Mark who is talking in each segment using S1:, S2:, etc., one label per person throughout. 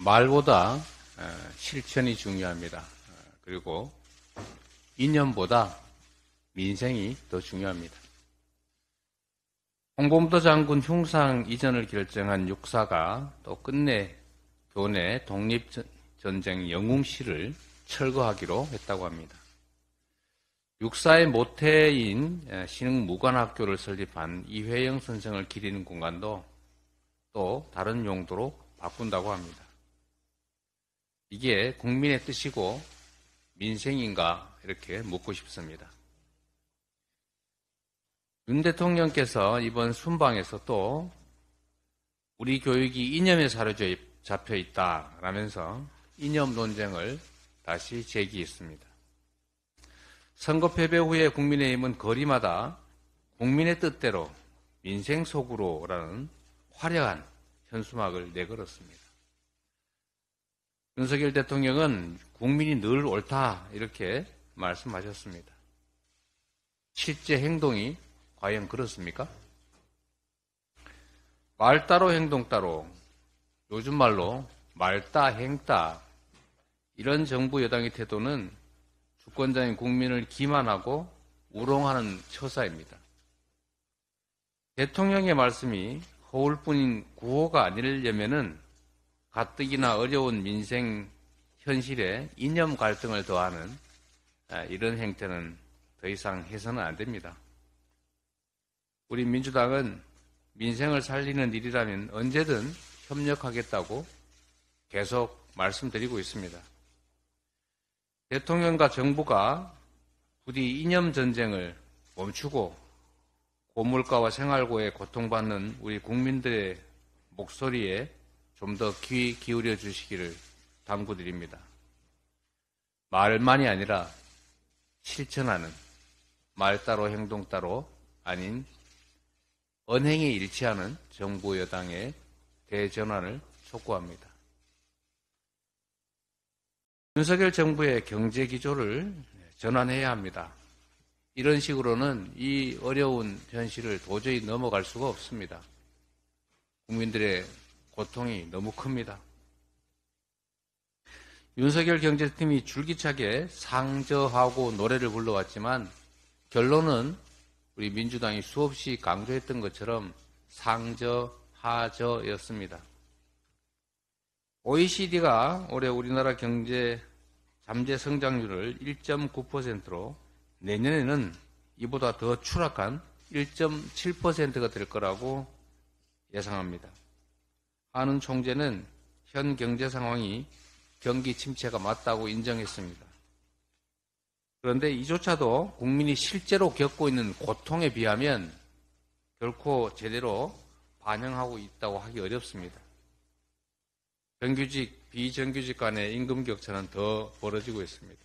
S1: 말보다 실천이 중요합니다. 그리고 이념보다 민생이 더 중요합니다. 홍범도 장군 흉상 이전을 결정한 육사가 또 끝내 교내 독립전쟁 영웅시를 철거하기로 했다고 합니다. 육사의 모태인 신흥무관학교를 설립한 이회영 선생을 기리는 공간도 또 다른 용도로 바꾼다고 합니다. 이게 국민의 뜻이고 민생인가 이렇게 묻고 싶습니다. 윤 대통령께서 이번 순방에서 또 우리 교육이 이념에 사로잡혀 있다라면서 이념 논쟁을 다시 제기했습니다. 선거 패배 후에 국민의힘은 거리마다 국민의 뜻대로 민생 속으로라는 화려한 현수막을 내걸었습니다. 윤석열 대통령은 국민이 늘 옳다 이렇게 말씀하셨습니다. 실제 행동이 과연 그렇습니까? 말 따로 행동 따로, 요즘 말로 말따 행따, 이런 정부 여당의 태도는 주권자인 국민을 기만하고 우롱하는 처사입니다. 대통령의 말씀이 허울뿐인 구호가 아니려면은 가뜩이나 어려운 민생 현실에 이념 갈등을 더하는 이런 행태는 더 이상 해서는 안 됩니다. 우리 민주당은 민생을 살리는 일이라면 언제든 협력하겠다고 계속 말씀드리고 있습니다. 대통령과 정부가 부디 이념 전쟁을 멈추고 고물가와 생활고에 고통받는 우리 국민들의 목소리에 좀 더 귀 기울여 주시기를 당부드립니다. 말만이 아니라 실천하는 말 따로 행동 따로 아닌 언행에 일치하는 정부 여당의 대전환을 촉구합니다. 윤석열 정부의 경제 기조를 전환해야 합니다. 이런 식으로는 이 어려운 현실을 도저히 넘어갈 수가 없습니다. 국민들의 고통이 너무 큽니다. 윤석열 경제팀이 줄기차게 상저하고 노래를 불러왔지만 결론은 우리 민주당이 수없이 강조했던 것처럼 상저, 하저였습니다. OECD가 올해 우리나라 경제 잠재 성장률을 1.9%로 내년에는 이보다 더 추락한 1.7%가 될 거라고 예상합니다. 한은 총재는 현 경제 상황이 경기 침체가 맞다고 인정했습니다. 그런데 이조차도 국민이 실제로 겪고 있는 고통에 비하면 결코 제대로 반영하고 있다고 하기 어렵습니다. 정규직, 비정규직 간의 임금 격차는 더 벌어지고 있습니다.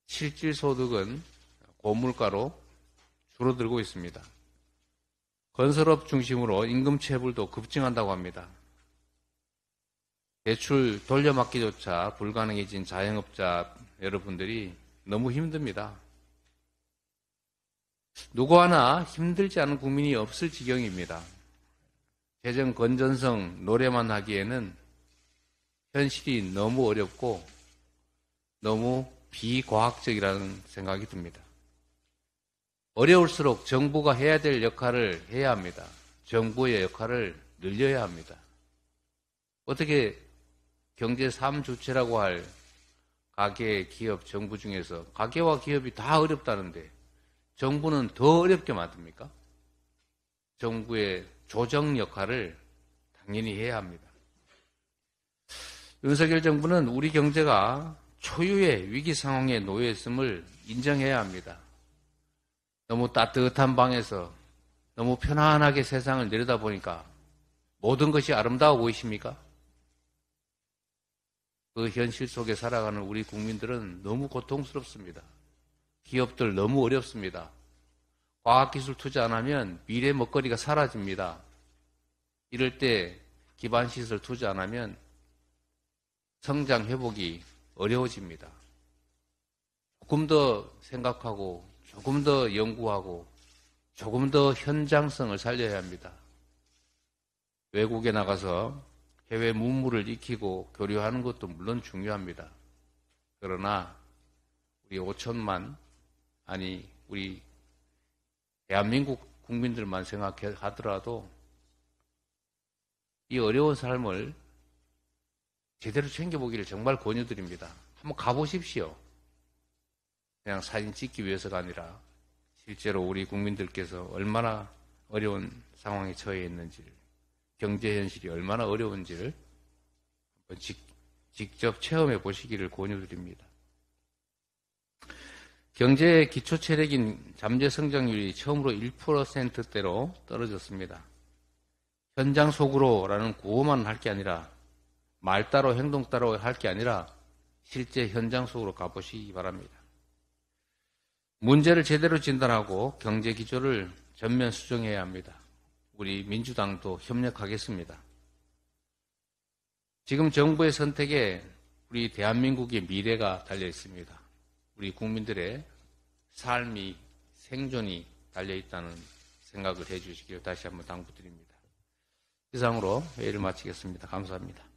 S1: 실질 소득은 고물가로 줄어들고 있습니다. 건설업 중심으로 임금 체불도 급증한다고 합니다. 대출 돌려막기조차 불가능해진 자영업자 여러분들이 너무 힘듭니다. 누구 하나 힘들지 않은 국민이 없을 지경입니다. 재정 건전성 노래만 하기에는 현실이 너무 어렵고 너무 비과학적이라는 생각이 듭니다. 어려울수록 정부가 해야 될 역할을 해야 합니다. 정부의 역할을 늘려야 합니다. 어떻게 경제 3주체라고 할 가계, 기업, 정부 중에서 가계와 기업이 다 어렵다는데 정부는 더 어렵게 만듭니까? 정부의 조정 역할을 당연히 해야 합니다. 윤석열 정부는 우리 경제가 초유의 위기 상황에 놓여 있음을 인정해야 합니다. 너무 따뜻한 방에서 너무 편안하게 세상을 내려다보니까 모든 것이 아름다워 보이십니까? 그 현실 속에 살아가는 우리 국민들은 너무 고통스럽습니다. 기업들 너무 어렵습니다. 과학기술 투자 안 하면 미래 먹거리가 사라집니다. 이럴 때 기반시설 투자 안 하면 성장 회복이 어려워집니다. 조금 더 생각하고 조금 더 연구하고 조금 더 현장성을 살려야 합니다. 외국에 나가서 해외 문물을 익히고 교류하는 것도 물론 중요합니다. 그러나 우리 5천만, 아니 우리 대한민국 국민들만 생각하더라도 이 어려운 삶을 제대로 챙겨보기를 정말 권유드립니다. 한번 가보십시오. 그냥 사진 찍기 위해서가 아니라 실제로 우리 국민들께서 얼마나 어려운 상황에 처해 있는지를, 경제 현실이 얼마나 어려운지를 한번 직접 체험해 보시기를 권유드립니다. 경제의 기초 체력인 잠재 성장률이 처음으로 1%대로 떨어졌습니다. 현장 속으로라는 구호만 할 게 아니라, 말 따로 행동 따로 할 게 아니라 실제 현장 속으로 가보시기 바랍니다. 문제를 제대로 진단하고 경제 기조를 전면 수정해야 합니다. 우리 민주당도 협력하겠습니다. 지금 정부의 선택에 우리 대한민국의 미래가 달려 있습니다. 우리 국민들의 삶이, 생존이 달려 있다는 생각을 해 주시기를 다시 한번 당부드립니다. 이상으로 회의를 마치겠습니다. 감사합니다.